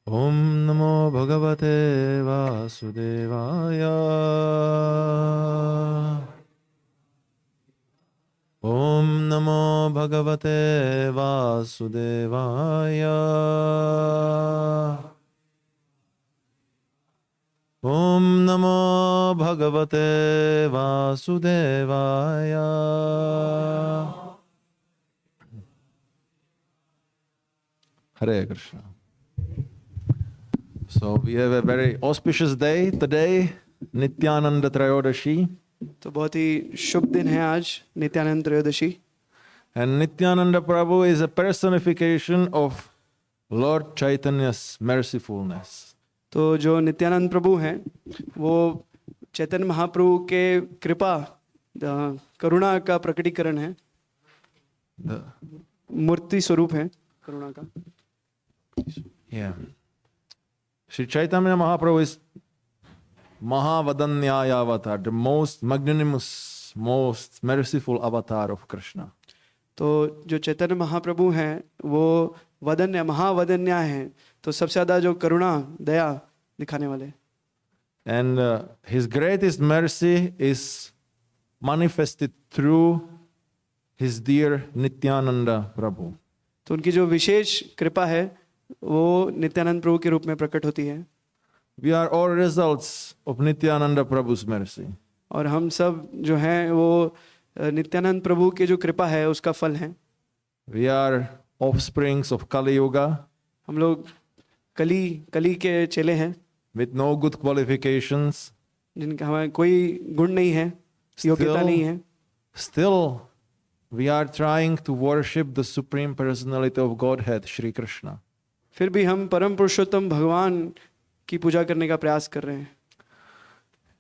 ॐ नमो भगवते वासुदेवाय। ॐ नमो भगवते वासुदेवाय। ॐ नमो भगवते वासुदेवाय। Hare Krishna. So we have a very auspicious day today, Nityananda Trayodashi. तो बहुत ही शुभ दिन है आज नित्यानंद त्रयोदशी। And Nityananda Prabhu is a personification of Lord Chaitanya's mercifulness. तो जो नित्यानंद प्रभु हैं वो चैतन्य महाप्रभु के कृपा करुणा का प्रकटीकरण है, The- मूर्ति स्वरूप है करुणा का। yeah. Sri Chaitanya Mahaprabhu is Mahavadanyaya avatar, the most magnanimous, most merciful avatar of Krishna. तो जो चैतन्य महाप्रभु हैं वो वदन्य महावदन्य हैं, तो सबसे ज़्यादा जो करुणा दया दिखाने वाले। And his greatest mercy is manifested through his dear Nityananda Prabhu. तो उनकी जो विशेष कृपा है वो नित्यानंद प्रभु के रूप में प्रकट होती है। We are all results of Nityananda Prabhu's mercy. और हम सब जो हैं वो नित्यानंद प्रभु के जो कृपा है उसका फल है। We are offsprings of Kali Yuga हम लोग कली के चेले हैं with no good qualifications. जिनका हमें कोई गुण नहीं है, योग्यता नहीं है। Still, we are trying to worship the Supreme Personality of Godhead, Shri Krishna. फिर भी हम परम पुरुषोत्तम भगवान की पूजा करने का प्रयास कर रहे हैं।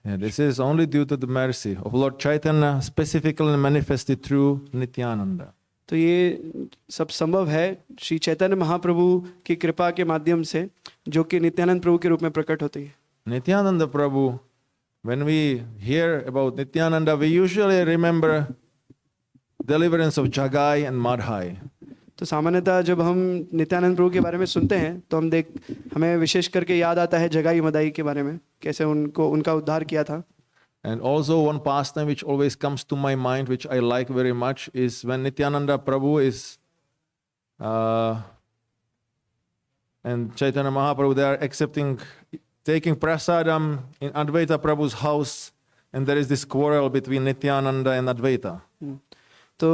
And this is only due to the mercy of Lord Chaitanya, specifically manifested through Nityananda. तो ये सब संभव है श्री चैतन्य महाप्रभु की कृपा के माध्यम से, जो कि नित्यानंद प्रभु के रूप में प्रकट होती है। Nityananda Prabhu, when we hear about Nityananda, we usually remember deliverance of Jagai and Madhai. तो सामान्यतः जब हम नित्यानंद प्रभु के बारे में सुनते हैं तो हमें विशेष करके याद आता है जगाई मदाई के बारे में, कैसे उनका उद्धार किया था। And also one pastime which always comes to my mind, which I like very much, is when Nityananda Prabhu is and Chaitanya Mahaprabhu, they are taking prasadam in Advaita Prabhu's house, and there is this quarrel between Nityananda and Advaita. तो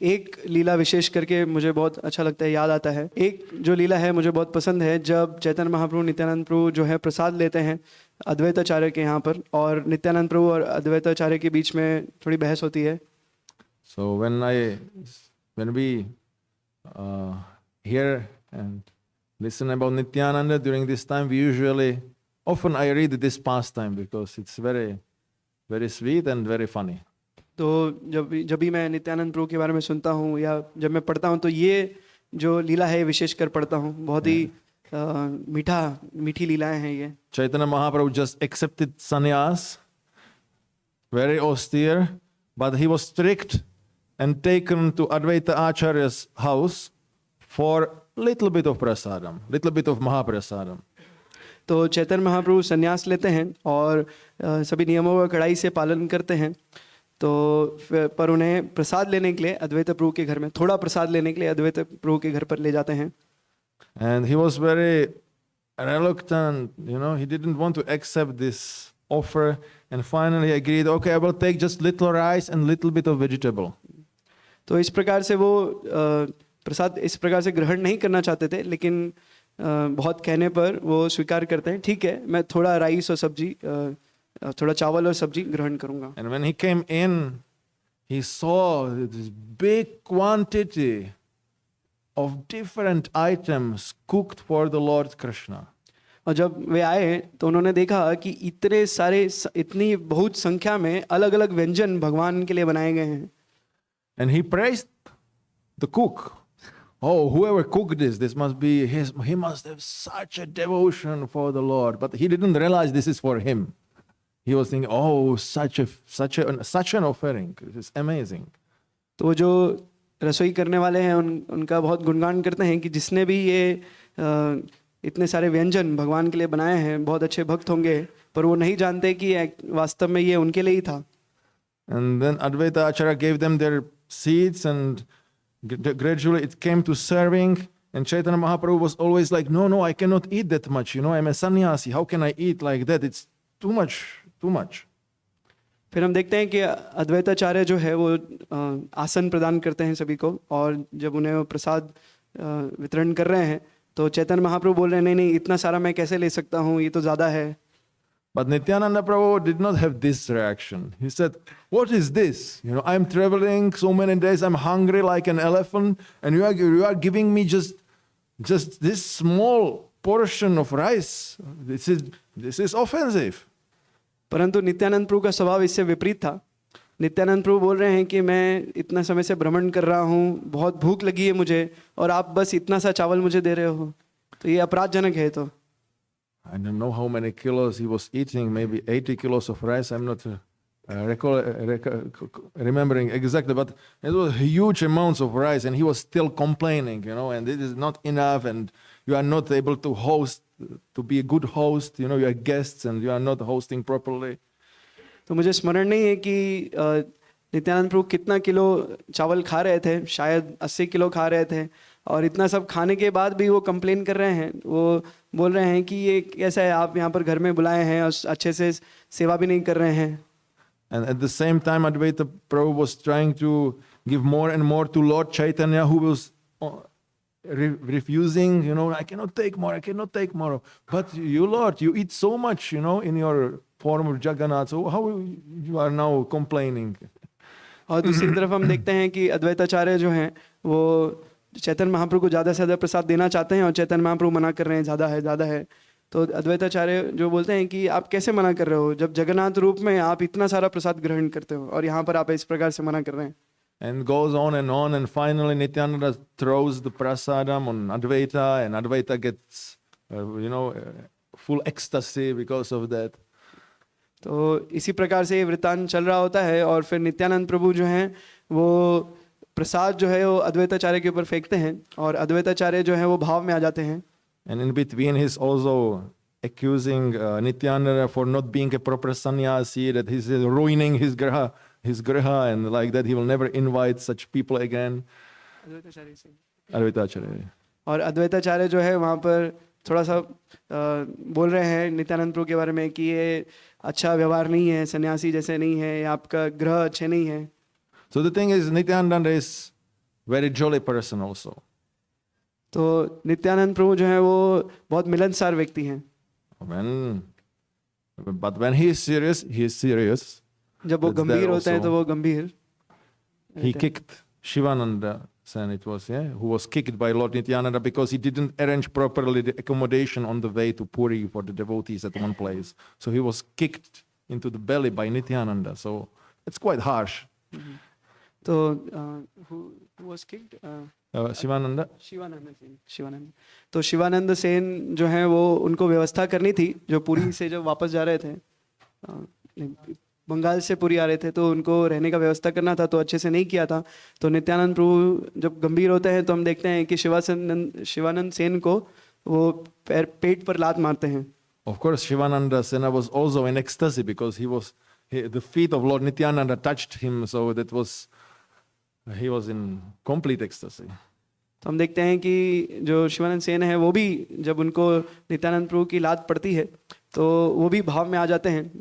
एक लीला विशेष करके मुझे बहुत अच्छा लगता है, याद आता है। एक जो लीला है मुझे बहुत पसंद है, जब चैतन्य महाप्रभु नित्यानंद प्रभु जो है प्रसाद लेते हैं अद्वैताचार्य के यहाँ पर, और नित्यानंद प्रभु और अद्वैताचार्य के बीच में थोड़ी बहस होती है। So when we hear and listen about Nityananda during this time, often I read this pastime because it's very, very sweet and very funny. तो जब भी मैं नित्यानंद प्रभु के बारे में सुनता हूँ या जब मैं पढ़ता हूँ तो ये जो लीला है विशेष कर पढ़ता हूँ, बहुत ही मीठी लीलाएं हैं ये। Chaitanya Mahaprabhu just accepted sannyas, very austere, but he was strict and taken to Advaita Acharya's house for little bit of prasadam, little bit of Mahaprasadam. तो चैतन्य महाप्रभु संन्यास लेते हैं और सभी नियमों का कड़ाई से पालन करते हैं। तो पर उन्हें प्रसाद लेने के लिए अद्वैत प्रभु के घर में, थोड़ा प्रसाद लेने के लिए अद्वैत प्रभु के घर पर ले जाते हैं। And he was very reluctant, he didn't want to accept this offer, and finally he agreed, okay, I will take just little rice and little bit of vegetable. तो इस प्रकार से वो प्रसाद इस प्रकार से ग्रहण नहीं करना चाहते थे, लेकिन बहुत कहने पर वो स्वीकार करते हैं, ठीक है मैं थोड़ा राइस और सब्जी, थोड़ा चावल और सब्जी ग्रहण करूंगा। And when he came in, he saw this big quantity of different items cooked for the Lord Krishna. और जब वे आए तो उन्होंने देखा कि इतनी बहुत संख्या में अलग अलग व्यंजन भगवान के लिए बनाए गए हैं। And he praised the cook. Oh, whoever cooked this must be he must have such a devotion for the Lord. But he didn't realize this is for him. He was thinking, oh, such an offering. This is amazing. तो जो रसोई करने वाले हैं उनका बहुत गुणगान करते हैं कि जिसने भी ये इतने सारे व्यंजन भगवान के लिए बनाए हैं, बहुत अच्छे भक्त होंगे, पर वो नहीं जानते कि वास्तव में ये उनके लिए ही था। And then Advaita Acharya gave them their seats, and gradually it came to serving. And Chaitanya Mahaprabhu was always like, no, I cannot eat that much. I'm a sannyasi. How can I eat like that? It's too much, too much. फिर हम देखते हैं कि अद्वैताचार्य जो है वो आसन प्रदान करते हैं सभी को, और जब उन्हें वो प्रसाद वितरण कर रहे हैं तो चैतन्य महाप्रभु बोल रहे हैं, नहीं इतना सारा मैं कैसे ले सकता हूँ, ये तो ज़्यादा है। But Nityananda Prabhu did not have this reaction. He said, what is this? I'm traveling so many days, I'm hungry like an elephant, and you are giving me just this small portion of rice. This is offensive. परंतु नित्यानंद प्रभु का स्वभाव इससे विपरीत था। नित्यानंद प्रभु बोल रहे हैं कि मैं इतना समय से भ्रमण कर रहा हूँ, बहुत भूख लगी है मुझे, और आप बस इतना सा चावल मुझे दे रहे हो, तो ये अपराधजनक है। तो I don't know how many kilos he was eating, maybe 80 kilos of rice. I'm not remembering exactly, but it was huge amounts of rice, and he was still complaining, and it is not enough, and you are not able to host, to be a good host, you are guests, and you are not hosting properly. तो मुझे स्मरण नहीं है कि नित्यानंद प्रभु कितना kilo चावल खा रहे थे, शायद 80 किलो खा रहे थे, और इतना सब खाने के बाद भी वो कंप्लेन कर रहे हैं। वो बोल रहे हैं कि ये कैसा है, आप यहाँ पर घर में बुलाए हैं और अच्छे से सेवा भी नहीं कर रहे हैं। And at the same time, Advaita Prabhu was trying to give more and more to Lord Chaitanya, who was refusing, I cannot take more. But you, Lord, you eat so much, in your form of Jagannath, so how you are now complaining? और दूसरी तरफ हम देखते हैं कि अद्वैताचार्य जो हैं वो चैतन्य महाप्रभु को ज़्यादा से ज़्यादा प्रसाद देना चाहते हैं, और चैतन्य महाप्रभु मना कर रहे हैं, ज़्यादा है। तो अद्वैताचार्य जो बोलते हैं कि आप कैसे मना कर रहे हो, जब जगन्नाथ रूप में आप इतना सारा प्रसाद ग्रहण करते हो और यहाँ पर आप इस प्रकार से मना कर रहे हैं। And goes on, and finally Nityananda throws the prasadam on Advaita, and Advaita gets, full ecstasy because of that. तो इसी प्रकार से ये वृत्तांत चल रहा होता है, और फिर नित्यानंद प्रभु जो हैं वो प्रसाद जो है वो अद्वैताचार्य के ऊपर फेंकते हैं, और अद्वैताचार्य जो है वो भाव में आ जाते हैं। And in between he's also accusing Nityananda for not being a proper sannyasi, that he's ruining his graha, and like that he will never invite such people again. Advaitacharya. और अद्वैताचार्य जो है वहाँ पर थोड़ा सा बोल रहे हैं नित्यानंद प्रभु के बारे में कि ये अच्छा व्यवहार नहीं है, सन्यासी जैसे नहीं है, आपका ग्रह अच्छे नहीं है। So the thing is, Nityananda is very jolly person also. तो नित्यानंद प्रभु जो है वो बहुत मिलनसार व्यक्ति हैं। But when he is serious. जब वो गंभीर होते हैं तो वो गंभीर। He kicked Shivananda Sen, it was, who was kicked by Lord Nityananda because he didn't arrange properly the accommodation on the way to Puri for the devotees at one place. So he was kicked into the belly by Nityananda. So it's quite harsh. तो who was kicked? Shivananda. Shivanand. तो शिवानंद सेन जो है वो उनको व्यवस्था करनी थी, जो पुरी से जब वापस जा रहे थे, बंगाल से पुरी आ रहे थे, तो उनको रहने का व्यवस्था करना था, तो अच्छे से नहीं किया था। तो नित्यानंद प्रभु जब गंभीर होते हैं तो हम देखते हैं कि शिवानंद सेन को वो पेट पर लात मारते हैं। Of course, Shivananda Sena was also in ecstasy because the feet of Lord Nityananda touched him, so he was in complete ecstasy. तो हम देखते हैं कि जो शिवानंद सेन है वो भी जब उनको नित्यानंद प्रभु की लात पड़ती है तो वो भी भाव में आ जाते हैं।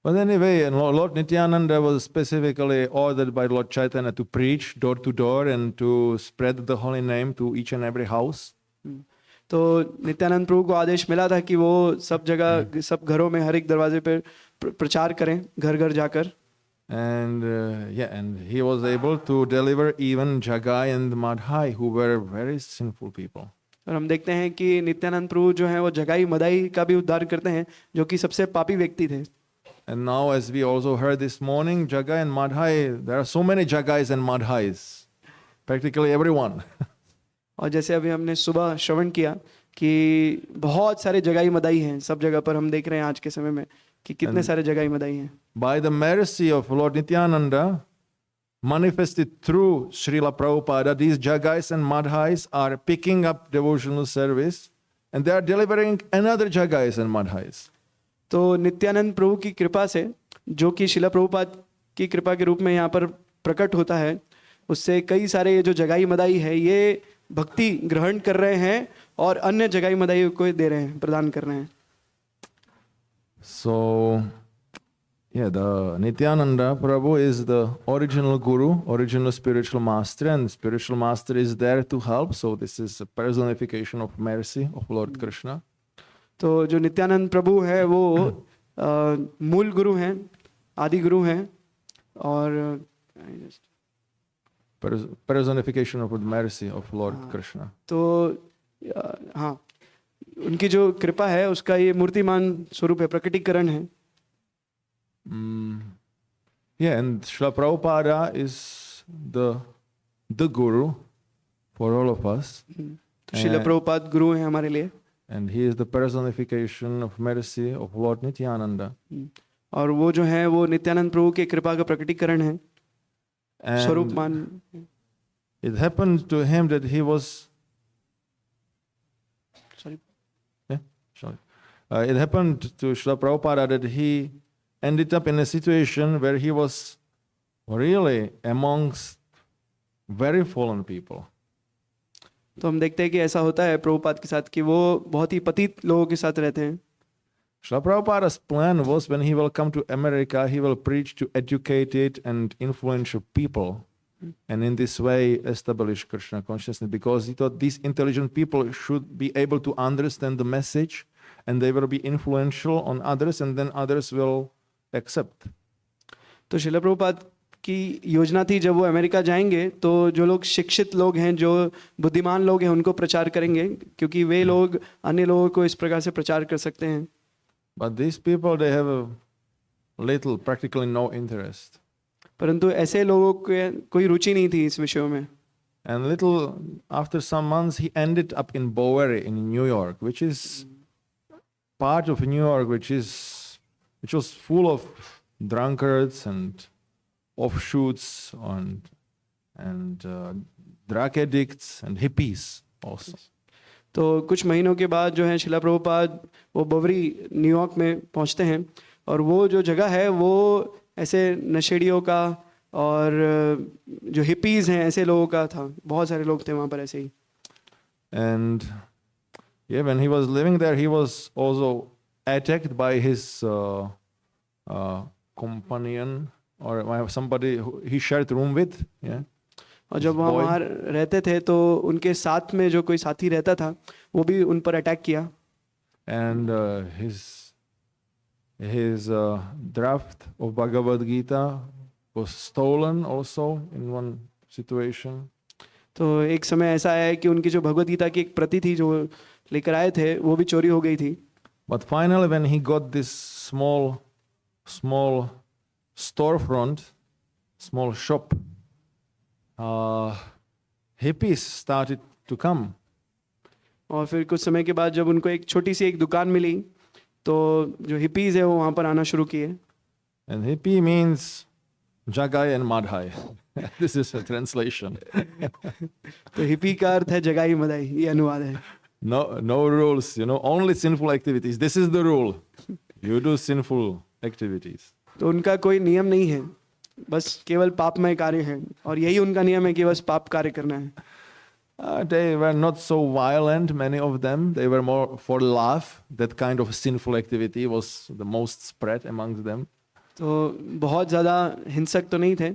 But anyway, Lord Nityananda was specifically ordered by Lord Chaitanya to preach door to door and to spread the holy name to each and every house. तो नित्यानंद प्रभु को आदेश मिला था कि वो सब जगह, सब घरों में, हर एक दरवाजे पर प्रचार करें, घर घर जाकर। And he was able to deliver even Jagai and Madhai, who were very sinful people. और हम देखते हैं कि नित्यानंद प्रभु जो है वो जगाई मदाई का भी उद्धार करते हैं, जो कि सबसे पापी व्यक्ति थे। And now, as we also heard this morning, Jagai and Madhai, there are so many Jagais and Madhais, practically everyone. और जैसे अभी हमने सुबह श्रवण किया कि बहुत सारे जगाई मदाई हैं, सब जगह पर हम देख रहे हैं आज के समय में कि कितने सारे जगाई मदाई हैं। By the mercy of Lord Nityananda, manifested through Srila Prabhupada, these Jagais and Madhais are picking up devotional service and they are delivering another Jagais and Madhais. तो नित्यानंद प्रभु की कृपा से, जो कि शिला प्रभुपाद की कृपा के रूप में यहाँ पर प्रकट होता है, उससे कई सारे ये जो जगाई मदाई है ये भक्ति ग्रहण कर रहे हैं और अन्य जगाई मदाई को दे रहे हैं, प्रदान कर रहे हैं. So, yeah, the Nityananda Prabhu is the original guru, original spiritual master, and spiritual master is there to help. So this is a personification of mercy of Lord Krishna. तो जो नित्यानंद प्रभु है वो मूल गुरु हैं, आदि गुरु हैं, और Personification of the mercy of Lord Krishna. तो हाँ, उनकी जो कृपा है उसका ये मूर्तिमान स्वरूप है, प्रकटीकरण है. Yeah, and Srila Prabhupada is the guru for all of us. शिला प्रभुपाद गुरु हैं हमारे लिए, And he is the personification of mercy of Lord Nityananda. और वो जो है वो नित्यानंद प्रभु के कृपा का प्रकटीकरण है, स्वरूप And मान. it happened to him that he was, Sorry. yeah, sorry. It happened to Srila Prabhupada that he ended up in a situation where he was really amongst very fallen people. तो हम देखते हैं कि ऐसा होता है प्रभुपाद के साथ कि वो बहुत ही पतित लोगों के साथ रहते हैं. Srila Prabhupada's plan was when he will come to America, he will preach to educated and influential people. And in this way establish Krishna consciousness, because he thought these intelligent people should be able to understand the message and they will be influential on others and then others will accept. तो शिला प्रभुपाद की योजना थी जब वो America जाएंगे तो जो लोग शिक्षित लोग हैं, जो बुद्धिमान लोग हैं, उनको प्रचार करेंगे, क्योंकि वे लोग अन्य लोगों को इस प्रकार से प्रचार कर सकते हैं. But these people, they have a little, practically no interest. परंतु ऐसे लोगों को कोई रुचि नहीं थी इस विषयों में. And little after some months, he ended up in Bowery in New York, which is part of New York, which was full of drunkards and offshoots and drug addicts and hippies also. तो कुछ महीनों के बाद जो है शिला प्रभुपाद वो बवरी New York में पहुंचते हैं, और वो जो जगह है वो ऐसे नशेड़ियों का और जो हिपीज हैं ऐसे लोगों का था. बहुत सारे लोग थे वहाँ पर ऐसे ही. And yeah, when he was living there, he was also attacked by his companion or somebody who he shared room with. Yeah. और जब वहाँ वहाँ रहते थे तो उनके साथ में जो कोई साथी रहता था वो भी उन पर अटैक किया. And his draft of Bhagavad Gita was stolen also in one situation. तो एक समय ऐसा आया है कि उनकी जो भगवद गीता की एक प्रति थी जो लेकर आए थे वो भी चोरी हो गई थी. But finally, when he got this small storefront, small shop, hippies started to come. और फिर कुछ समय के बाद जब उनको एक छोटी सी एक दुकान मिली तो जो हिपीज है वो वहाँ पर आना शुरू किए. And hippie means Jagai and Madhai. This is a translation. तो हिपी का अर्थ है जगाई मदाई, ये अनुवाद है. No rules, only sinful activities. This is the rule. You do sinful activities. तो उनका कोई नियम नहीं है, बस केवल पापमय कार्य है, और यही उनका नियम है कि बस पाप कार्य करना है. They were not so violent, many of them. They were more for love. That kind of sinful activity was the most spread amongst them. तो बहुत ज़्यादा हिंसक तो नहीं थे,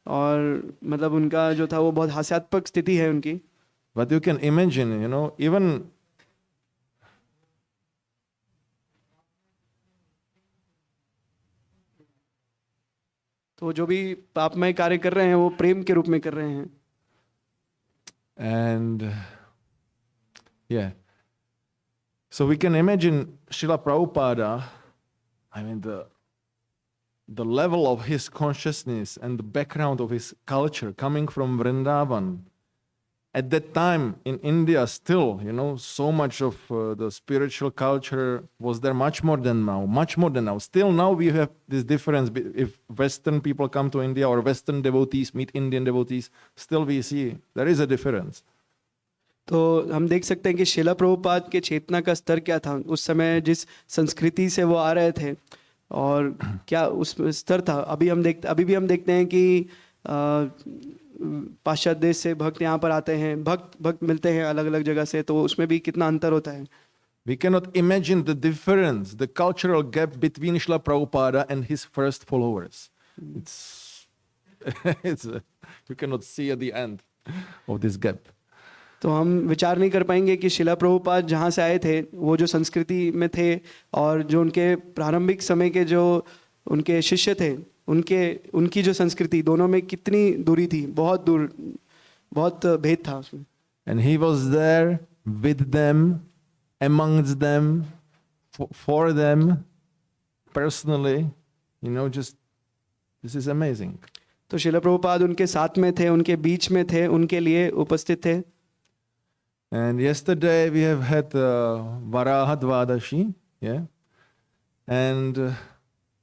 और मतलब उनका जो था वो बहुत हास्यात्मक स्थिति है उनकी. But you can imagine, even तो जो भी पापमय कार्य कर रहे हैं वो प्रेम के रूप में कर रहे हैं. And yeah, so we can imagine Srila Prabhupada, the level of his consciousness and the background of his culture coming from Vrindavan. At that time in India still, so much of the spiritual culture was there, much more than now. Still now we have this difference. If Western people come to India or Western devotees meet Indian devotees, still we see there is a difference. तो हम देख सकते हैं कि शिला प्रभुपाद के चेतना का स्तर क्या था उस समय, जिस संस्कृति से वो आ रहे थे और क्या उस स्तर था। अभी भी हम देखते हैं कि पाश्चात्य देश से भक्त यहाँ पर आते हैं, भक्त मिलते हैं अलग अलग जगह से, तो उसमें भी कितना अंतर होता है। We cannot imagine the difference, the cultural gap between Srila Prabhupada and his first followers. You cannot see at the end of this gap. तो हम विचार नहीं कर पाएंगे कि शिला प्रभुपाद जहाँ से आए थे, वो जो संस्कृति में थे और जो उनके प्रारंभिक समय के जो उनके शिष्य थे, उनकी जो संस्कृति, दोनों में कितनी दूरी थी, बहुत दूर, बहुत भेद था उसमें। And he was there with them, amongst them, for them, personally, just, this is amazing. तो शिला प्रभुपाद उनके साथ में थे, उनके बीच में थे, उनके लिए उपस्थित थे। And yesterday we have had Varaha Dvadashi, yeah, and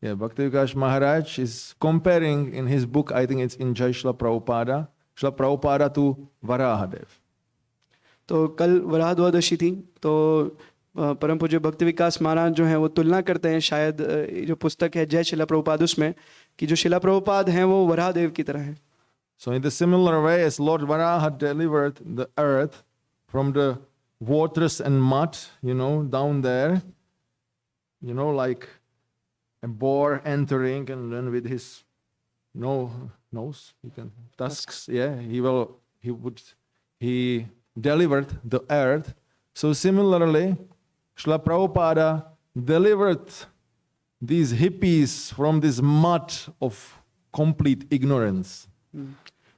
Bhakti Vikas Maharaj is comparing in his book, I think it's in Jai Srila Prabhupada to Varahadev. तो कल वराह द्वादशी थी, तो परम पूज्य भक्ति विकास महाराज जो हैं वो तुलना करते हैं, शायद जो पुस्तक है जय शिला प्रभुपाद उसमें, कि जो शिला प्रभुपाद हैं वो वराह देव की तरह हैं। So in the similar way as Lord Varaha delivered the earth from the waters and mud, down there, like a boar entering, and then with his nose, tusks, he delivered the earth. So similarly, Srila Prabhupada delivered these hippies from this mud of complete ignorance.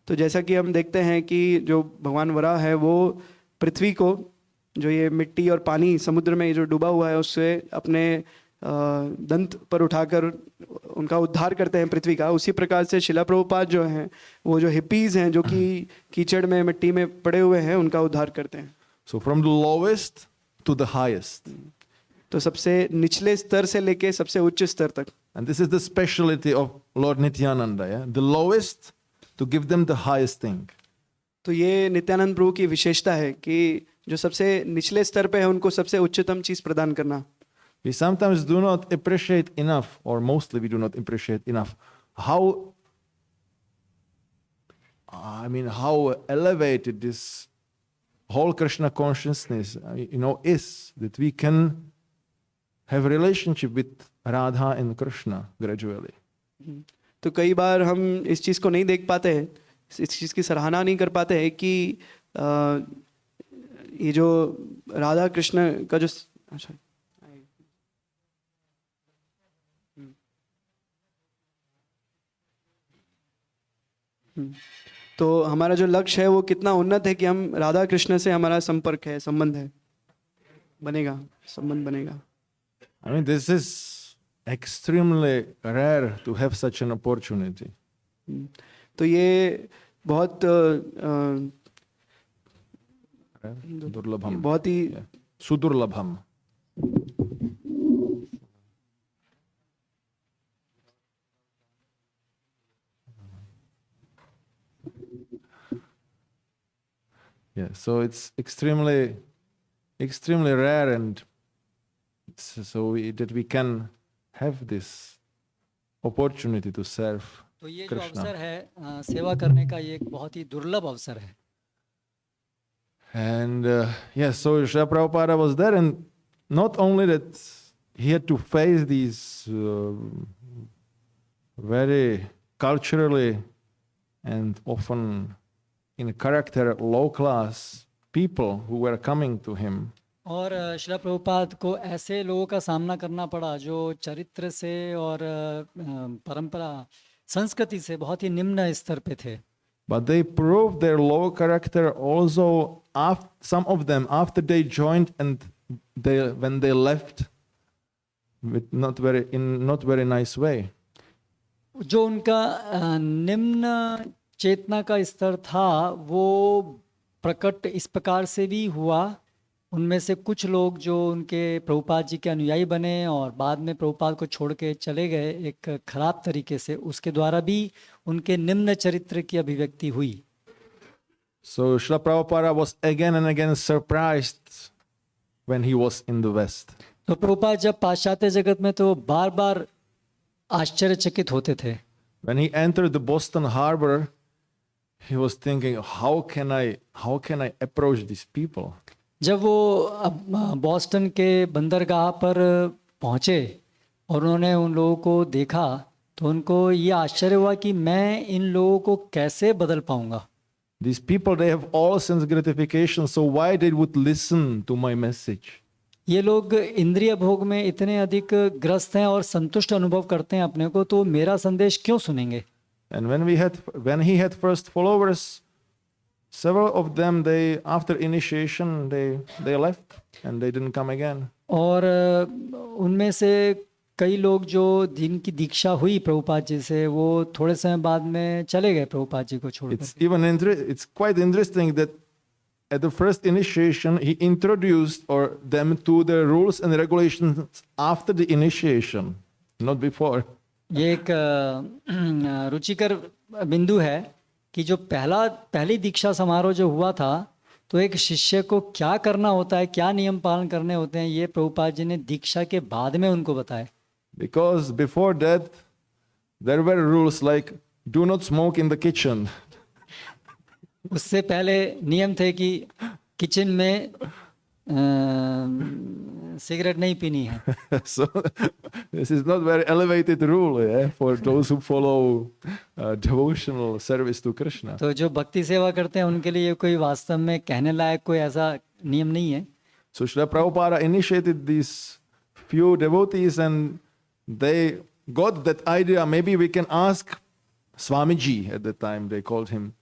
तो जैसा कि हम देखते हैं कि जो भगवान वराह है वो पृथ्वी को, जो ये मिट्टी और पानी समुद्र में जो डूबा हुआ है, उससे अपने दंत पर उठाकर उनका उद्धार करते हैं पृथ्वी का। उसी प्रकार से शिला प्रभुपाद जो हैं, वो जो हिप्पीज हैं, जो कि कीचड़ में, मिट्टी में पड़े हुए हैं, उनका उद्धार करते हैं। So from the lowest to the highest. तो सबसे निचले स्तर से लेके सबसे उच्च स्तर तक। And this is the specialty of Lord Nityananda, yeah? The lowest to give them the highest thing. तो ये नित्यानंद प्रभु की विशेषता है कि जो सबसे निचले स्तर पे है उनको सबसे उच्चतम चीज प्रदान करना। We sometimes do not appreciate enough, or mostly we do not appreciate enough, how elevated this whole Krishna consciousness, is, that we can have a relationship with Radha and Krishna gradually. तो कई बार हम इस चीज को नहीं देख पाते हैं, इस चीज की सराहना नहीं कर पाते हैं कि ये जो राधा कृष्ण का जो तो हमारा जो लक्ष्य है वो कितना उन्नत है कि हम राधा कृष्ण से हमारा संपर्क है, संबंध बनेगा। I mean, this is extremely rare to have such an opportunity. तो ये बहुत दुर्लभम, बहुत ही सुदुर्लभम. Yeah, so it's extremely rare, and that we can have this opportunity to serve तो ये जो Krishna. अवसर है सेवा करने का, ये एक बहुत ही दुर्लभ अवसर है। And so Srila Prabhupada was there, and not only that, he had to face these very culturally and often in character low class people who were coming to him. और श्रील प्रभुपाद को ऐसे लोगों का सामना करना पड़ा जो चरित्र से और परंपरा, संस्कृति से बहुत ही निम्न स्तर पे थे। But they proved their low character also, some of them, after they joined and when they left, with not very nice way. जो उनका निम्न चेतना का स्तर था वो प्रकट इस प्रकार से भी हुआ। उनमें से कुछ लोग जो उनके प्रभुपाद जी के अनुयायी बने और बाद में प्रभुपाद को छोड़ के चले गए एक खराब तरीके से, उसके द्वारा भी उनके निम्न चरित्र की अभिव्यक्ति हुई। So Srila Prabhupada was again and again surprised when he was in the West. तो प्रभुपाद जब पाश्चात्य जगत में तो बार बार आश्चर्यचकित होते थे. When he entered the Boston harbor, he was thinking, how can I approach these people? जब वो बॉस्टन के बंदरगाह पर पहुंचे और उन्होंने उन लोगों को देखा तो उनको ये आश्चर्य हुआ कि मैं इन लोगों को कैसे बदल पाऊंगा. These people, they have all sense gratification, so why they would listen to my message? ये लोग इंद्रिय भोग में इतने अधिक ग्रस्त हैं और संतुष्ट अनुभव करते हैं अपने को, तो मेरा संदेश क्यों सुनेंगे. And when he had first followers, several of them, they after initiation they left and they didn't come again. और उनमें से कई लोग जो जिनकी दीक्षा हुई प्रभुपाद जी से, वो थोड़े समय बाद में चले गए प्रभुपाद जी को छोड़कर. It's quite interesting that at the first initiation he introduced them to the rules and regulations after the initiation, not before. ये एक रुचिकर बिंदु है कि जो पहली दीक्षा समारोह जो हुआ था, तो एक शिष्य को क्या करना होता है, क्या नियम पालन करने होते हैं, ये प्रभुपाद जी ने दीक्षा के बाद में उनको बताया. Because before that there were rules like do not smoke in the kitchen. उससे पहले नियम थे कि किचन में सिगरेट नहीं पीनी है. So this is not very elevated rule, for those who follow devotional service to Krishna. तो जो भक्ति सेवा करते हैं उनके लिए कोई वास्तव में कहने लायक कोई ऐसा नियम नहीं है. So Srila Prabhupada initiated these few devotees and they got that idea. Maybe we can ask Swamiji, at the time they called him,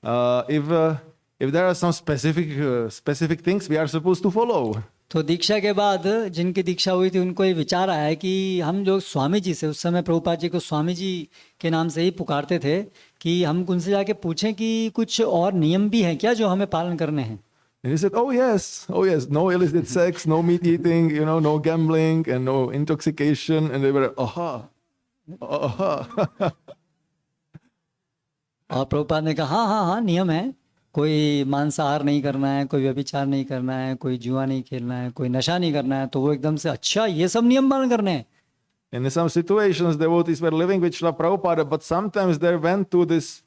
if there are some specific things we are supposed to follow. तो दीक्षा के बाद जिनकी दीक्षा हुई थी उनको ये विचार आया है कि हम जो स्वामी जी से, उस समय प्रभुपाद जी को स्वामी जी के नाम से ही पुकारते थे, कि हम उनसे जाके पूछें कि कुछ और नियम भी हैं क्या जो हमें पालन करने हैं. And he said, oh yes, no illicit sex, no meat eating, no gambling and no intoxication. And they were, aha. और प्रभुपाद ने कहा हाँ नियम है, कोई मांसाहार नहीं करना है, कोई व्यभिचार नहीं करना है, कोई जुआ नहीं खेलना है, कोई नशा नहीं करना है. तो वो एकदम से अच्छा ये सब नियम पालन करने हैं. In some situations, devotees were living with Srila Prabhupada, but sometimes they went to this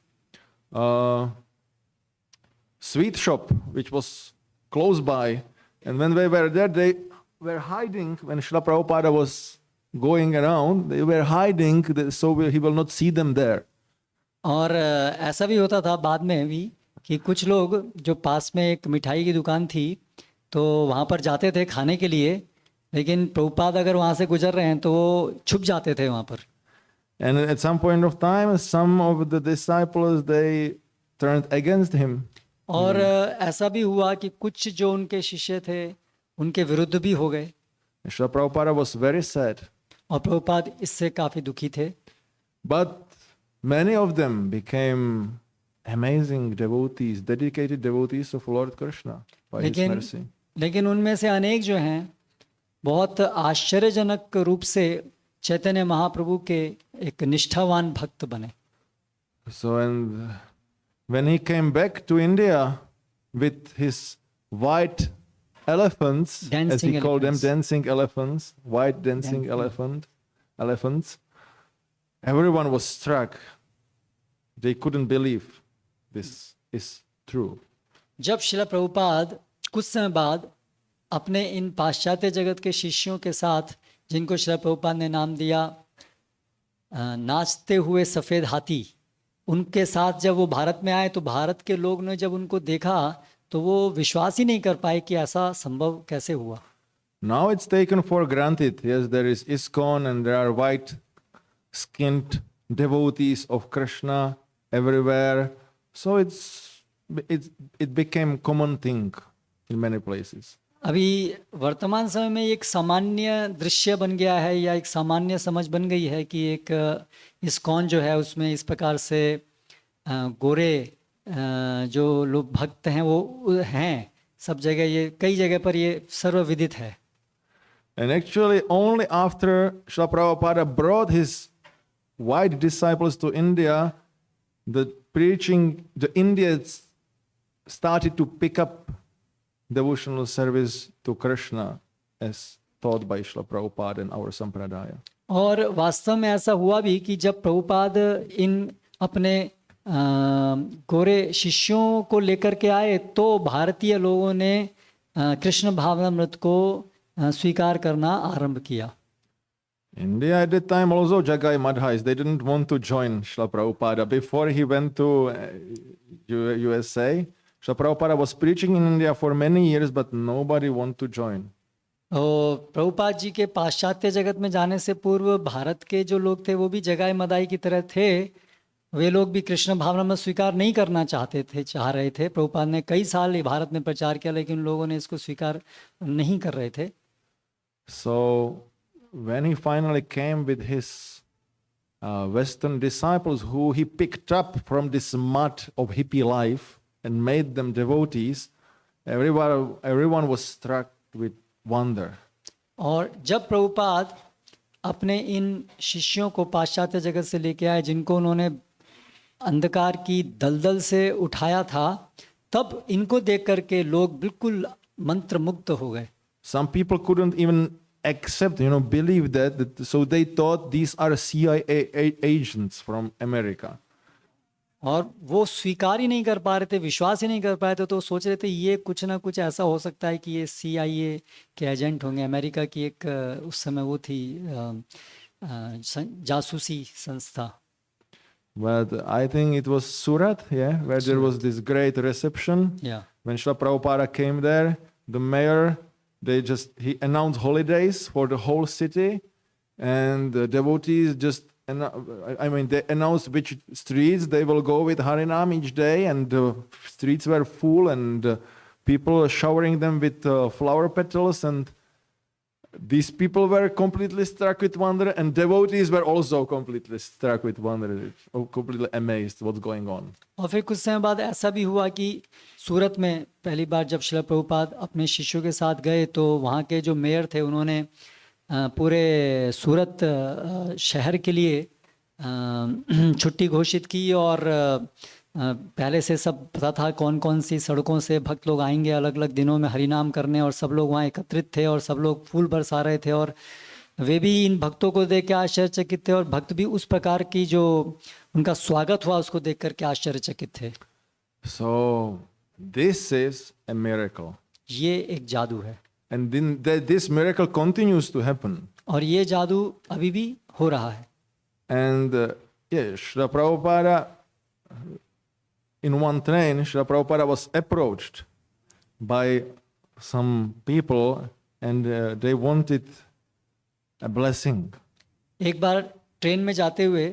sweet shop, which was close by. And when they were there, they were hiding. When Srila Prabhupada was going around, they were hiding, so he will not see them there. और ऐसा भी होता था बाद में भी कि कुछ लोग जो पास में एक मिठाई की दुकान थी, तो वहाँ पर जाते थे खाने के लिए, लेकिन प्रभुपाद अगर वहाँ से गुजर रहे हैं तो वो छुप जाते थे वहाँ पर. And at some point of time, some of the disciples, they turned against him. और ऐसा भी हुआ कि कुछ जो उनके शिष्य थे उनके विरुद्ध भी हो गए. Srila Prabhupada was very sad. और प्रभुपाद इससे काफ़ी दुखी थे. But many of them became amazing devotees, dedicated devotees of Lord Krishna by his mercy. लेकिन उनमें से अनेक जो हैं बहुत आश्चर्यजनक रूप से चैतन्य महाप्रभु के एक निष्ठावान भक्त बने. So and when he came back to India with his white elephants, as he called them, dancing elephants, white dancing elephants, everyone was struck. They couldn't believe this is true. जब शिला प्रभुपाद कुछ समय बाद अपने इन पाश्चात्य जगत के शिष्यों के साथ, जिनको शिला प्रभुपाद ने नाम दिया नाचते हुए सफ़ेद हाथी, उनके साथ जब वो भारत में आए, तो भारत के लोग ने जब उनको देखा तो वो विश्वास ही नहीं कर पाए कि ऐसा संभव कैसे हुआ. Now it's taken for granted. Yes, there is ISKCON and there are white-skinned devotees of Krishna everywhere. So it became common thing in many places. अभी वर्तमान समय में एक सामान्य दृश्य बन गया है, या एक सामान्य समझ बन गई है कि एक ISKCON जो है उसमें इस प्रकार से गोरे जो लोग भक्त हैं वो हैं सब जगह, ये कई जगह पर ये सर्वविदित है. And actually only after Srila Prabhupada brought his white disciples to India, the Indians started to pick up devotional service to Krishna as taught by Srila Prabhupada and our Sampradaya. और वास्तव में ऐसा हुआ भी कि जब प्रभुपाद इन अपने गोरे शिष्यों को लेकर के आए तो भारतीय लोगों ने कृष्ण भावनामृत को स्वीकार करना आरंभ किया. India at that time also Jagai Madhais, they didn't want to join Srila Prabhupada. Before he went to USA, Srila Prabhupada was preaching in India for many years, but nobody wanted to join. और प्रभुपाद जी के पाश्चात्य जगत में जाने से पूर्व भारत के जो लोग थे वो भी जगाई मदाई की तरह थे. वे लोग भी कृष्ण भावनामृत स्वीकार नहीं करना चाह रहे थे. प्रभुपाद ने कई साल भारत में प्रचार किया लेकिन लोगों ने इसको स्वीकार नहीं कर रहे थे. So when he finally came with his Western disciples who he picked up from this mud of hippie life and made them devotees, everyone was struck with wonder. और जब प्रभुपाद अपने इन शिष्यों को पाश्चात्य जगत से लेके आए जिनको उन्होंने अंधकार की दलदल से उठाया था, तब इनको देख करके लोग बिल्कुल मंत्रमुग्ध हो गए. Some people couldn't even accept, believe that, so they thought these are CIA agents from America. और वो स्वीकार ही नहीं कर पा रहे थे, विश्वास ही नहीं कर पा रहे थे. तो सोच रहे थे ये कुछ ना कुछ ऐसा हो सकता है कि ये CIA के एजेंट होंगे. अमेरिका की एक उस समय वो थी जासूसी संस्था. But I think it was Surat, where there was this great reception. Yeah. When Srila Prabhupada came there, the mayor, he announced holidays for the whole city, and the devotees they announced which streets they will go with Harinam each day, and the streets were full, and people showering them with flower petals, and these people were completely struck with wonder, and devotees were also completely struck with wonder, completely amazed what's going on. और फिर कुछ समय बाद ऐसा भी हुआ कि सूरत में पहली बार जब श्रील प्रभुपाद अपने शिष्यों के साथ गए तो वहाँ के जो मेयर थे उन्होंने पूरे सूरत शहर के लिए छुट्टी घोषित की. और पहले से सब पता था कौन कौन सी सड़कों से भक्त लोग आएंगे अलग अलग दिनों में हरिनाम करने, और सब लोग वहाँ एकत्रित थे और सब लोग फूल बरसा रहे थे. और वे भी इन भक्तों को देख के आश्चर्यचकित थे और भक्त भी उस प्रकार की जो उनका स्वागत हुआ उसको देख करके आश्चर्यचकित थे. So this is a miracle. ये एक जादू है. And then this miracle continues to happen. और ये जादू अभी भी हो रहा है. And Srila Prabhupada, in one train, Srila Prabhupada was approached by some people and they wanted a blessing. एक बार ट्रेन में जाते हुए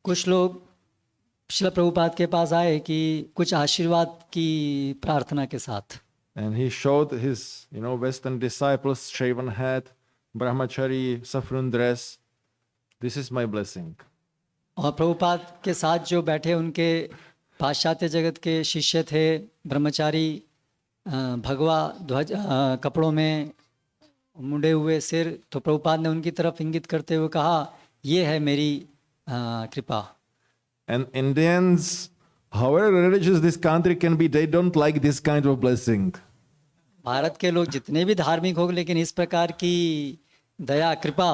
कुछ लोग श्रील प्रभुपाद के पास आए कि कुछ आशीर्वाद की प्रार्थना के साथ. And he showed his, Western disciples, shaven head, brahmachari, saffron dress. This is my blessing. और प्रभुपाद के साथ जो बैठे उनके पाश्चात्य जगत के शिष्य थे, ब्रह्मचारी, भगवा ध्वज कपड़ों में, मुंडे हुए सिर. तो प्रभुपाद ने उनकी तरफ इंगित करते हुए कहा, ये है मेरी कृपा. And Indians, however religious this country can be, they don't like this kind of blessing. Bharat के लोग जितने भी धार्मिक हो लेकिन इस प्रकार की दया कृपा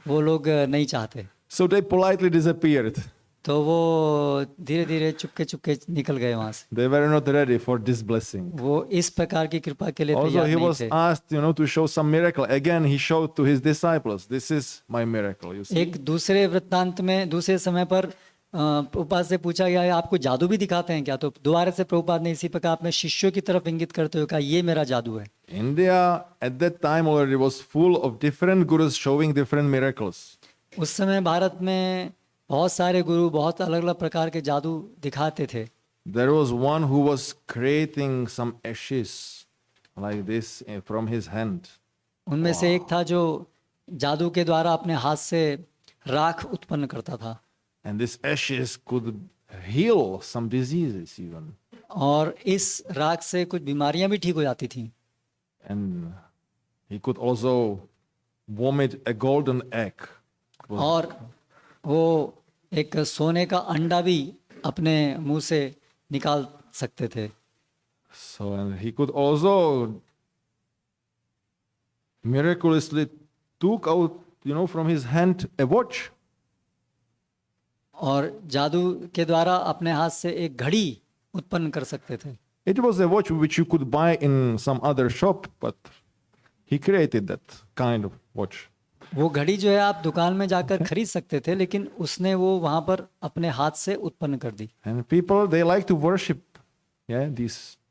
वो लोग नहीं चाहते. So they politely disappeared. तो वो धीरे धीरे चुपके चुपके निकल गए वहां से. They were not ready for this blessing. वो इस प्रकार की कृपा के लिए Also, तैयार he नहीं was थे. asked, to show some miracle. Again, he showed to his disciples, this is my miracle. You see? एक दूसरे वृत्तांत में दूसरे समय पर प्रभुपाद से पूछा गया है आपको जादू भी दिखाते हैं क्या. तो दोबारा से प्रभुपाद ने इसी प्रकार अपने शिष्यों की तरफ इंगित करते हुए कहा, ये मेरा जादू है. India at that time already was full of different gurus showing different miracles. उस समय भारत में बहुत सारे गुरु बहुत अलग अलग प्रकार के जादू दिखाते थे. There was one who was creating some ashes like this from his hand. उनमें से एक था जो जादू के द्वारा अपने हाथ से राख उत्पन्न करता था. And this ashes could heal some diseases even. और इस राख से कुछ बीमारियां भी ठीक हो जाती थी. And he could also vomit a golden egg. और वो एक सोने का अंडा भी अपने मुंह से निकाल सकते थे. So, and he could also miraculously took out, from his hand a watch. और जादू के द्वारा अपने हाथ से एक घड़ी उत्पन्न कर सकते थे। It was a watch which you could buy in some other shop, but he created that kind of watch. वो घड़ी जो है आप दुकान में जाकर खरीद सकते थे, लेकिन उसने वो वहां पर अपने हाथ से उत्पन्न कर दी। And people, they like to worship,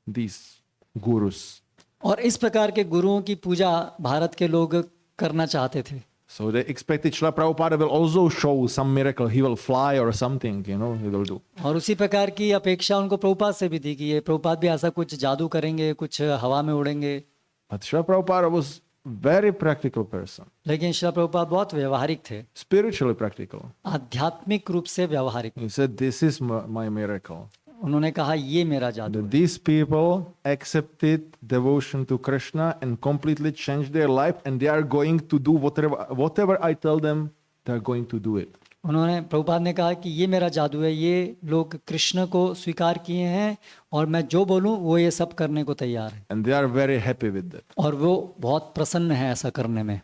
these gurus. और इस प्रकार के गुरुओं की पूजा भारत के लोग करना चाहते थे। So they expected Srila Prabhupada will also show some miracle. He will fly or something, he will do. और उसी प्रकार की अपेक्षा उनको प्रभुपाद से भी थी कि ये प्रभुपाद भी ऐसा कुछ जादू करेंगे, कुछ हवा में उड़ेंगे। But Srila Prabhupada was very practical person, लेकिन श्रील प्रभुपाद बहुत व्यवहारिक थे, spiritually practical. आध्यात्मिक रूप से व्यवहारिक। He said, this is my miracle. उन्होंने कहा ये मेरा जादू है। That these people accepted devotion to Krishna and completely changed their life, and they are going to do whatever I tell them, they are going to do it. उन्होंने प्रभुपाद ने कहा कि ये मेरा जादू है, ये लोग कृष्ण को स्वीकार किए हैं और मैं जो बोलूं वो ये सब करने को तैयार है। And they are very happy with that. और वो बहुत प्रसन्न है ऐसा करने में।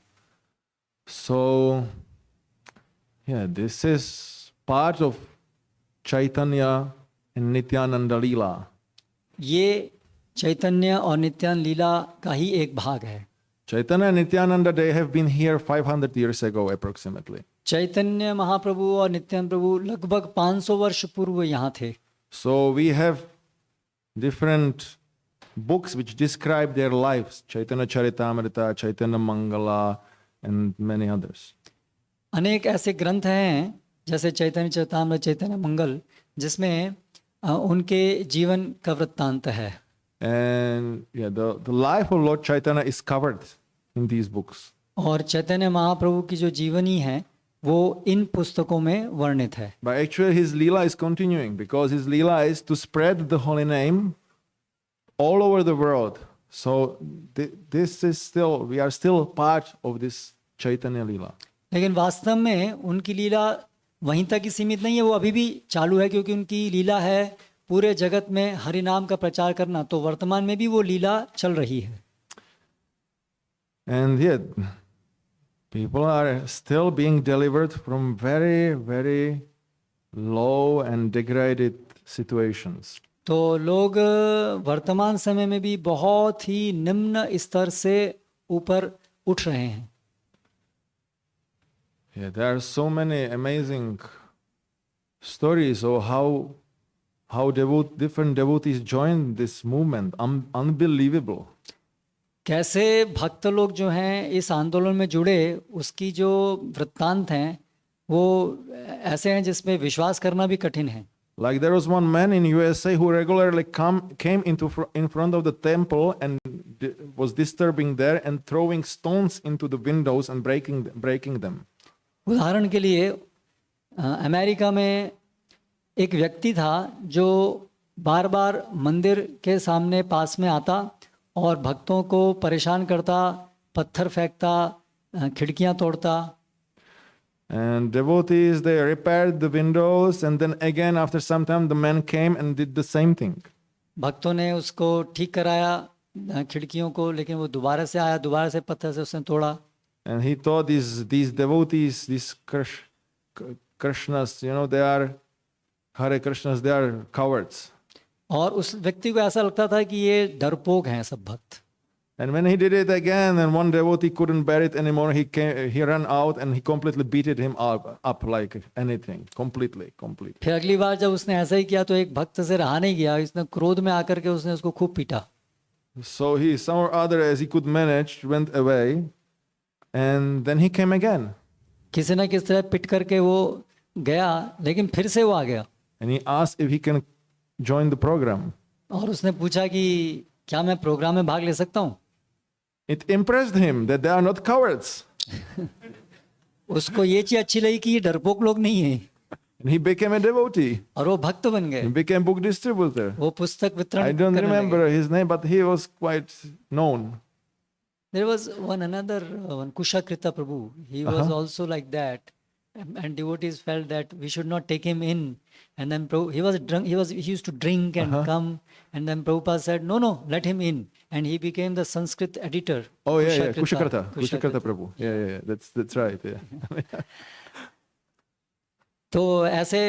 So, this is part of Chaitanya and Nityananda Leela. ये चैतन्य और नित्यानंद लीला का ही एक भाग है। Chaitanya and Nityananda, they have been here 500 years ago approximately. Chaitanya Mahaprabhu और नित्यानंद प्रभु लगभग 500 वर्ष पूर्व यहाँ थे। So we have different books which describe their lives, Chaitanya Charitamrita, Chaitanya Mangala, and many others. अनेक ऐसे ग्रंथ हैं जैसे चैतन्य चरितामृत, चैतन्य मंगल, जिसमें उनके जीवन का वृत्तांत है। And the life of Lord Chaitanya is covered in these books. और चैतन्य महाप्रभु की जो जीवनी है वो इन पुस्तकों में वर्णित है। But actually his Leela is continuing, because his Leela is to spread the holy name all over the world. So this is still, we are still part of this Chaitanya Leela. लेकिन वास्तव में उनकी लीला वहीं तक ही सीमित नहीं है, वो अभी भी चालू है, क्योंकि उनकी लीला है पूरे जगत में हरि नाम का प्रचार करना। तो वर्तमान में भी वो लीला चल रही है। And yet people are still being delivered from very, very low and degraded situations. तो लोग वर्तमान समय में भी बहुत ही निम्न स्तर से ऊपर उठ रहे हैं। There are so many amazing stories of how different devotees joined this movement. Unbelievable. कैसे भक्त लोग जो हैं इस आंदोलन में जुड़े, उसकी जो वृत्तांत हैं वो ऐसे हैं जिसमें विश्वास करना भी कठिन है। Like there was one man in USA who regularly came in front of the temple and was disturbing there and throwing stones into the windows and breaking them. उदाहरण के लिए अमेरिका में एक व्यक्ति था जो बार बार मंदिर के सामने पास में आता और भक्तों को परेशान करता, पत्थर फेंकता, खिड़कियां तोड़ता। And devotees, they repaired the windows, and then again after some time the man came and did the same thing. भक्तों ने उसको ठीक कराया खिड़कियों को, लेकिन वो दोबारा से आया, दोबारा से पत्थर से उसने तोड़ा। And he thought these devotees, these Krishnas, they are Hare Krishnas, they are cowards. और उस व्यक्ति को ऐसा लगता था कि ये डरपोक हैं सब भक्त। And when he did it again, and one devotee couldn't bear it anymore, he ran out and he completely beated him up like anything, completely. फिर अगली बार जब उसने ऐसा ही किया तो एक भक्त से रहा नहीं गया, इसने क्रोध में आकर के उसने उसको खूब पीटा। So he some or other, as he could manage, went away, and then he came again. किसी न किसी तरह पिट करके वो गया, लेकिन फिर से वो आ गया। And he asked if he can join the program. और उसने पूछा कि क्या मैं प्रोग्राम में भाग ले सकता हूँ। It impressed him that they are not cowards. उसको ये चीज अच्छी लगी कि ये डरपोक लोग नहीं है। And he became a devotee. और वो भक्त बन गए। He became book distributor. वो पुस्तक वितरण I don't करने remember लगे। his name, but he was quite known. There was one Kushakrita Prabhu. He was also like that. and devotees felt that we should not take him in. And then he was drunk. He used to drink and come. And then Prabhupada said, no, let him in. And he became the Sanskrit editor. Oh yeah, Kushakarta Prabhu. Yeah. That's right. Yeah. तो ऐसे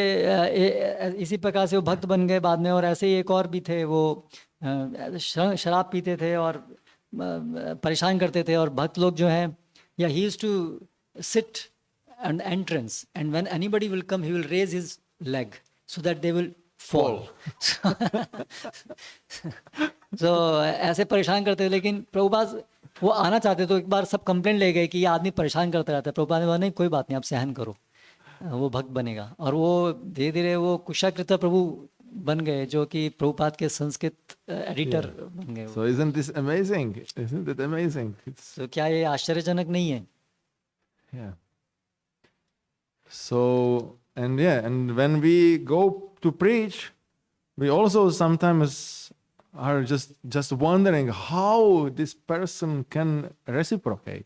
इसी प्रकार से वो भक्त बन गए बाद में। और ऐसे ही एक और भी थे, वो शराब पीते थे और परेशान करते थे। और भक्त लोग जो हैं, या he used to sit at entrance and when anybody will come he will raise his leg so that they will fall. तो ऐसे परेशान करते थे। लेकिन प्रभुपाद वो आना चाहते तो एक बार सब कंप्लेंट ले गए कि ये आदमी परेशान करता रहता है। प्रभुपाद ने बोला नहीं, कोई बात नहीं, आप सहन करो, वो भक्त बनेगा। और वो धीरे धीरे वो कुशाकृत प्रभु बन गए, जो कि प्रभुपाद के संस्कृत एडिटर बन गए। So isn't this amazing? Isn't it amazing? तो क्या ये आश्चर्यजनक नहीं है? Yeah. So and when we go to preach, we also sometimes are just wondering how this person can reciprocate.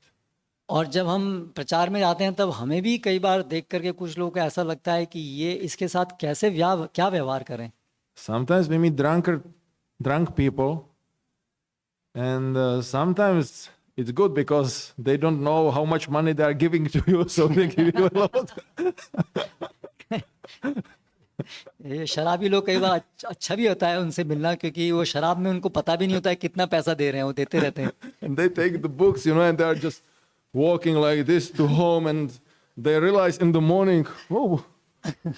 और जब हम प्रचार में जाते हैं तब हमें भी कई बार देख करके कुछ लोगों को ऐसा लगता है कि ये इसके साथ कैसे क्या व्यवहार करें। Sometimes we meet drunk people, and sometimes it's good because they don't know how much money they are giving to you, so they give you a lot. ये शराबी लोग कई बार अच्छा भी होता है उनसे मिलना, क्योंकि वो शराब में उनको पता भी नहीं होता है कितना पैसा दे रहे हैं, वो देते रहते हैं। And they take the books, and they are just walking like this to home, and they realize in the morning, oh,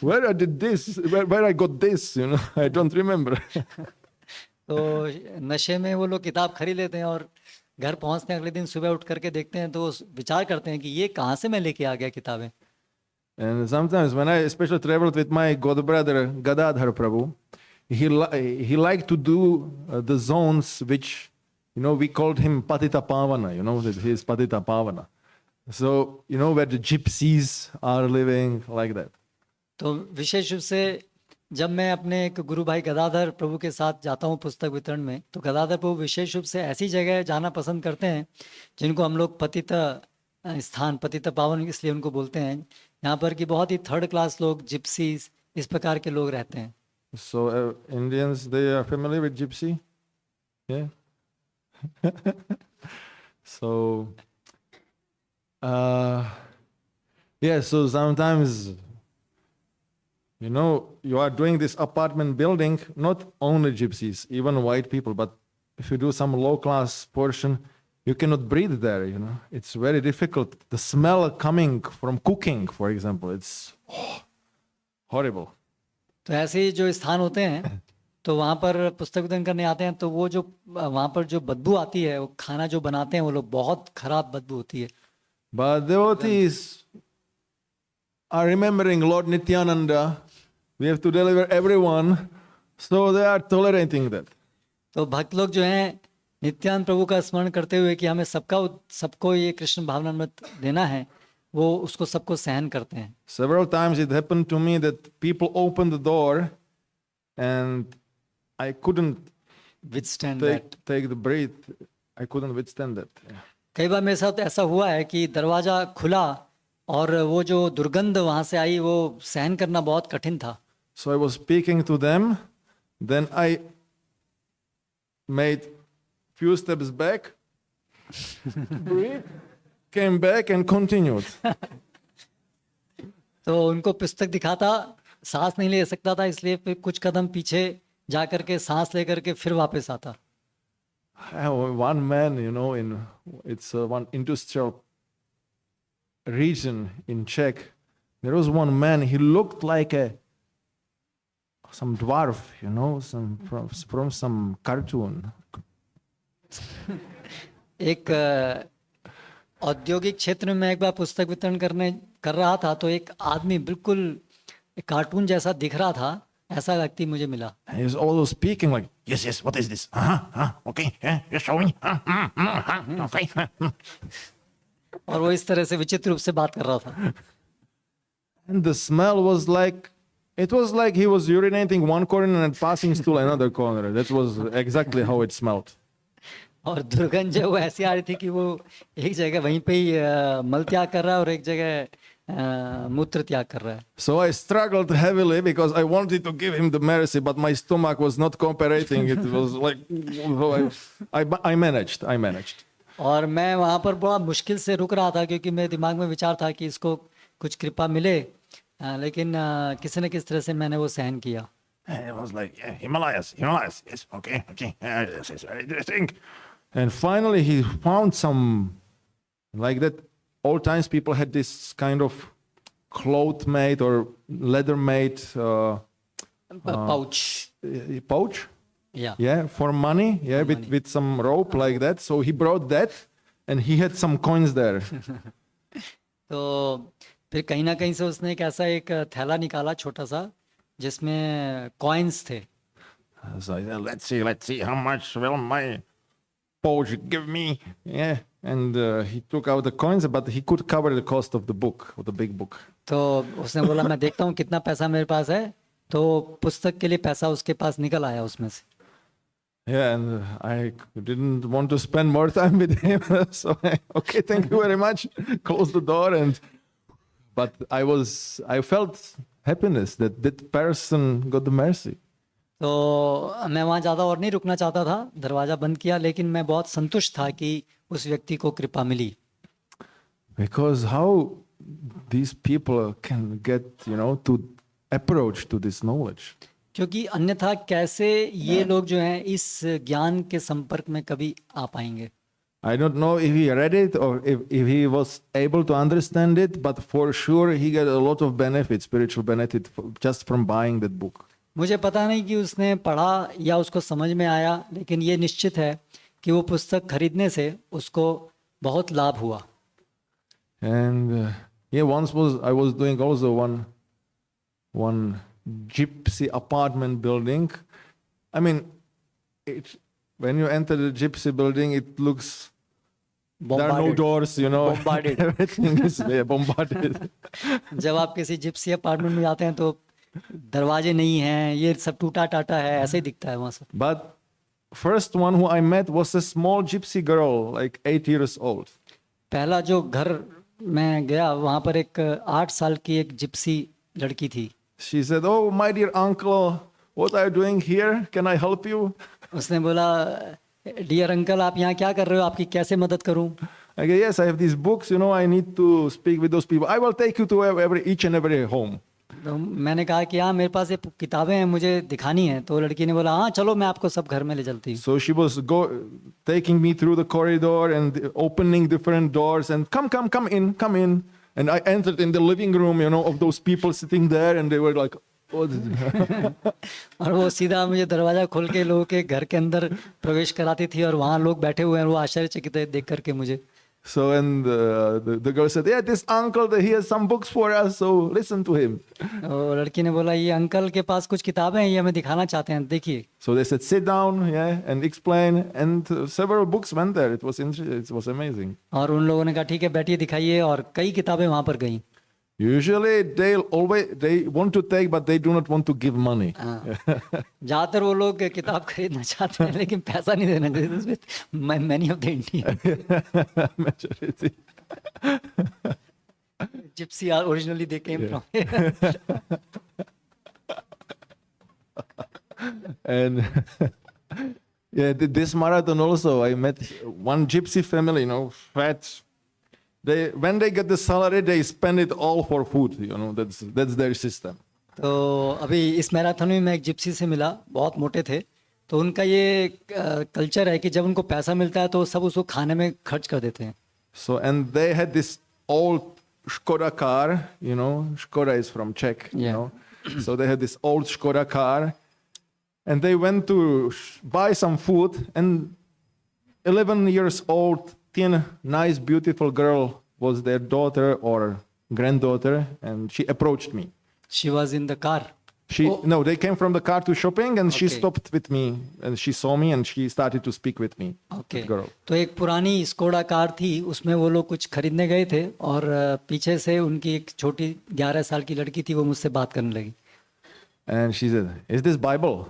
where I did this, where I got this, I don't remember. तो नशे में वो लोग किताब खरीद लेते हैं और घर पहुंचते हैं, अगले दिन सुबह उठ करके देखते हैं तो विचार करते हैं कि ये कहाँ से मैं लेके आ गया किताबें। And sometimes when I especially traveled with my god brother Gadadhar Prabhu, he liked to do the zones which, we called him Patita Pavana, that he is Patita Pavana. So, where the gypsies are living, like that. तो विशेष रूप से जब मैं अपने एक गुरु भाई गदाधर प्रभु के साथ जाता हूँ पुस्तक वितरण में, तो गदाधर प्रभु विशेष रूप से ऐसी जगह जाना पसंद करते हैं जिनको हम लोग पतित स्थान, पतित पावन इसलिए उनको बोलते हैं, यहाँ पर कि बहुत ही थर्ड क्लास लोग, जिप्सीज, इस प्रकार के लोग रहते हैं। So Indians, they are familiar with gypsy? Yeah? So, so sometimes, you are doing this apartment building, not only gypsies, even white people, but if you do some low-class portion, you cannot breathe there, It's very difficult. The smell coming from cooking, for example, it's horrible. तो ऐसे ही जो स्थान होते हैं, तो वहाँ पर पुस्तक वितरण करने आते हैं, तो वो जो वहाँ पर जो बदबू आती है, वो खाना जो बनाते हैं वो लोग, बहुत खराब बदबू होती है। But devotees are remembering Lord Nityananda. We have to deliver everyone, so they are tolerating that. तो भक्त लोग जो हैं नित्यानंद प्रभु का स्मरण करते हुए कि हमें सबको ये कृष्ण भावनामृत देना है, वो उसको सबको सहन करते हैं। Several times it happened to me that people opened the door and I couldn't withstand take the breath. I couldn't withstand that. Yeah. कई बार मेरे साथ ऐसा हुआ है कि दरवाजा खुला और वो जो दुर्गंध वहां से आई, वो सहन करना बहुत कठिन था। So I was speaking to them, then I made few steps back, breathe, came back and continued. तो उनको पुस्तक दिखाता, सांस नहीं ले सकता था, इसलिए फिर कुछ कदम पीछे जा करके सांस लेकर के फिर वापस आता। One man, it's one industrial region in Czech. There was one man, he looked like some dwarf, from some cartoon. एक औद्योगिक क्षेत्र में एक बार पुस्तक वितरण कर रहा था, तो एक आदमी बिल्कुल एक कार्टून जैसा दिख रहा था, ऐसा व्यक्ति मुझे मिला। He was always speaking like, yes, what is this? Okay, you're showing. Okay. और वो इस तरह से विचित्र रूप से बात कर रहा था। And the smell was like, it was like he was urinating one corner and passing to another corner. That was exactly how it smelled. और दुर्गंध जो वो ऐसी आ रही थी कि वो एक जगह वहीं पे ही मल त्याग कर रहा है और एक जगह मूत्र त्याग कर रहा है। So I struggled heavily because I wanted to give him the mercy, but my stomach was not cooperating. It was like, I managed. और मैं वहाँ पर बड़ा मुश्किल से रुक रहा था क्योंकि मेरे दिमाग में विचार था कि इसको कुछ कृपा मिले, लेकिन किसी न किसी तरह से मैंने वो सहन किया। And it was like, yeah, Himalayas, yes, okay, this is very interesting. And finally he found some, like that, old times people had this kind of cloth made or leather made pouch, pouch, या yeah, for money, yeah, with some rope like that. So he brought that and he had some coins there. तो फिर कहीं ना कहीं से उसने एक ऐसा एक थैला निकाला छोटा सा जिसमें कॉइन्स थे। So I said, let's see how much will my pouch give me, yeah. And he took out the coins, but he could cover the cost of the book, of the big book. तो उसने बोला मैं देखता हूँ कितना पैसा मेरे पास है, तो पुस्तक के लिए पैसा उसके पास निकल आया उसमें से। Yeah, and I didn't want to spend more time with him, so okay, thank you very much. Close the door, but I felt happiness that that person got the mercy. तो मैं वहाँ ज़्यादा और नहीं रुकना चाहता था, दरवाज़ा बंद किया, लेकिन मैं बहुत संतुष्ट था कि उस व्यक्ति को कृपा मिली। Because how these people can get, to approach to this knowledge. क्योंकि अन्यथा कैसे ये लोग जो हैं इस ज्ञान के संपर्क में कभी आ पाएंगे। I don't know if he read it or if he was able to understand it, but for sure he got a lot of benefit, spiritual benefit, just from buying that book. मुझे पता नहीं कि उसने पढ़ा या उसको समझ में आया, लेकिन ये निश्चित है कि वो पुस्तक खरीदने से उसको बहुत लाभ हुआ। And once I was doing also one gypsy apartment building. I mean, when you enter the gypsy building, it looks there are no Bombarded. doors, Bombarded. everything is bombarded. जब आप किसी जिप्सी अपार्टमेंट में जाते हैं तो दरवाजे नहीं हैं, ये सब टूटा टाटा है, ऐसे ही दिखता है वहाँ सब। But first one who I met was a small gypsy girl, like 8 years old. पहला जो घर मैं गया वहाँ पर एक 8 साल की एक जिप्सी लड़की थी। She said, "Oh, my dear uncle, what are you doing here? Can I help you?" उसने बोला डियर अंकल आप यहाँ क्या कर रहे हो, आपकी कैसे मदद करूँ? I go, "Yes, I have these books. I need to speak with those people. I will take you to each and every home." तो मैंने कहा कि हाँ मेरे पास ये किताबें हैं, मुझे दिखानी है। तो लड़की ने बोला हाँ चलो मैं आपको सब घर में ले चलती हूँ। So she was taking me through the corridor and opening different doors and come in. And I entered in the living room, of those people sitting there, and they were like, "Oh." और वो सीधा मुझे दरवाजा खोल के लोगों के घर के अंदर प्रवेश कराती थी और वहाँ लोग बैठे हुए हैं, वो आश्चर्यचकित है देख करके मुझे। So and the girl said, "Yeah, this uncle, he has some books for us, so listen to him." और लड़की ने बोला ये अंकल के पास कुछ किताबें हैं, ये हमें दिखाना चाहते हैं, देखिए। So they said, "Sit down, yeah, and explain." And several books went there. It was amazing. और उन लोगों ने कहा ठीक है बैठिए दिखाइए, और कई किताबें वहाँ पर गईं। Usually they want to take, but they do not want to give money. ज़्यादातर वो लोग किताब खरीदना चाहते हैं लेकिन पैसा नहीं देना चाहिए। Many of the Indian Majority. gypsy are originally they came from And yeah, this marathon also, I met one gypsy family, fat. When they get the salary, they spend it all for food. That's their system. तो अभी इस marathon में मैं एक Gypsy से मिला, बहुत मोटे थे। तो उनका ये कल्चर है कि जब उनको पैसा मिलता है तो सब उसको खाने में खर्च कर देते हैं। So and they had this old Skoda car, Skoda is from Czech, Yeah. So they had this old Skoda car, and they went to buy some food, and 11 years old, thin, nice, beautiful girl was their daughter or granddaughter, and she approached me. She was in the car. No, they came from the car to shopping, and she Okay. stopped with me, and she saw me, and she started to speak with me. Okay that girl. तो एक पुरानी Skoda car थी, उसमें वो लोग कुछ खरीदने गए थे और पीछे से उनकी एक छोटी 11 साल की लड़की थी, वो मुझसे बात करने लगी। And she said, "Is this Bible?"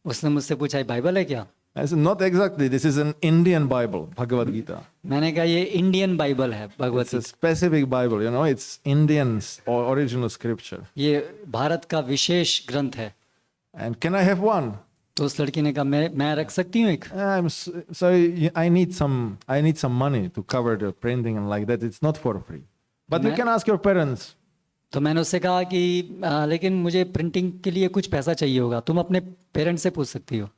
उसने मुझसे पूछा ये बाइबल है क्या? I said, not exactly. This is an Indian Bible, Bhagavad Gita. मैंने कहा ये इंडियन बाइबल है भगवत It's a specific Bible, you know, it's Indian's original scripture. ये भारत का विशेष ग्रंथ है। And can I have one? तो उस लड़की ने कहा मैं रख सकती हूँ एक। Sorry, I need some money to cover the printing and like that. It's not for free. But you can ask your parents. तो मैंने उससे कहा कि लेकिन मुझे प्रिंटिंग के लिए कुछ पैसा चाहिए होगा, तुम अपने पेरेंट्स से पूछ सकती हो।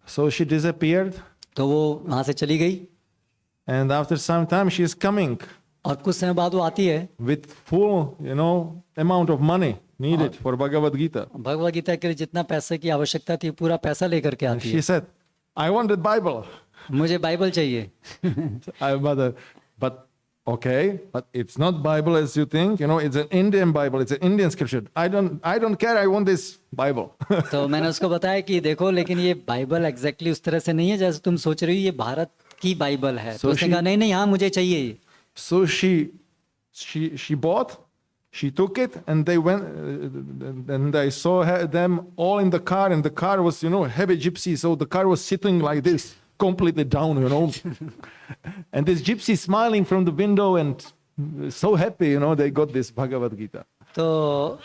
So she disappeared, तो वो वहाँ से चली गई and after some time she is coming और कुछ समय बाद वो आती है with full, you know, amount of money needed for Bhagavad Gita. Bhagavad Gita के लिए जितना पैसे की आवश्यकता थी पूरा पैसा लेकर के And आती she है। said, I want the Bible. मुझे बाइबल चाहिए। But okay, but it's not Bible as you think. You know, it's an Indian Bible. It's an Indian scripture. I don't care. I want this Bible. तो मैंने उसको बताया कि देखो लेकिन ये बाइबल एग्जैक्टली उस तरह से नहीं है जैसे तुम सोच रही हो, ये भारत की बाइबल है। तो उसने कहा नहीं नहीं हाँ मुझे चाहिए ये। So she bought, she took it, and they went, and I saw them all in the car, and the car was, you know, heavy gypsy. So the car was sitting like this, completely down, you know. And this gypsy smiling from the window and so happy, you know, they got this Bhagavad Gita. तो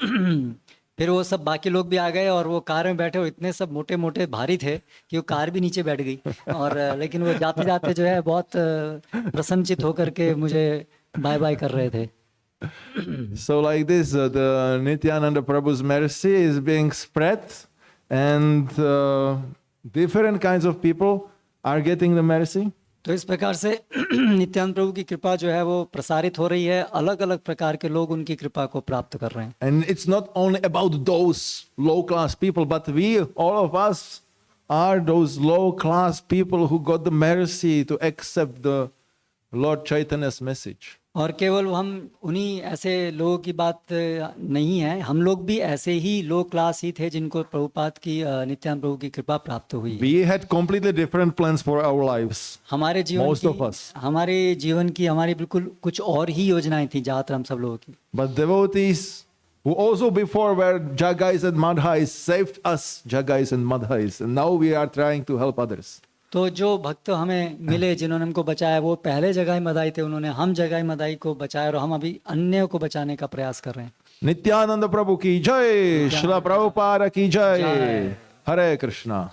फिर वो सब बाकी लोग भी आ गए और वो कार में बैठे, वो इतने सब मोटे मोटे भारी थे कि वो कार भी नीचे बैठ गई। और लेकिन वो जाते जाते जो है बहुत प्रसन्नचित होकर के मुझे बाय बाय कर रहे थे। So like this, the Nityananda Prabhu's mercy is being spread, and different kinds of people are getting the mercy. तो इस प्रकार से नित्यानंद प्रभु की कृपा जो है वो प्रसारित हो रही है, अलग अलग प्रकार के लोग उनकी कृपा को प्राप्त कर रहे हैं। And it's not only about those low class people, but we, all of us, are those low class people who got the mercy to accept the Lord Chaitanya's message. और केवल हम उन्हीं ऐसे लोगों की बात नहीं है, हम लोग भी ऐसे ही लो क्लास ही थे जिनको प्रभुपाद की नित्यानंद प्रभु की कृपा प्राप्त हुई। We had completely different plans for our lives. हमारे जीवन Most of us. हमारे जीवन की हमारी बिल्कुल कुछ और ही योजनाएं थी ज्यादातर हम सब लोगों की। But devotees who also before were Jagais and Madhais saved us, Jagais and Madhais, and now we are trying to help others. तो जो भक्त हमें मिले जिन्होंने हमको बचाया वो पहले जगह मदाई थे, उन्होंने हम जगह मदाई को बचाया और हम अभी अन्यों को बचाने का प्रयास कर रहे हैं। Nityananda Prabhu ki jai, Srila Prabhupada ki jai, Hare Krishna.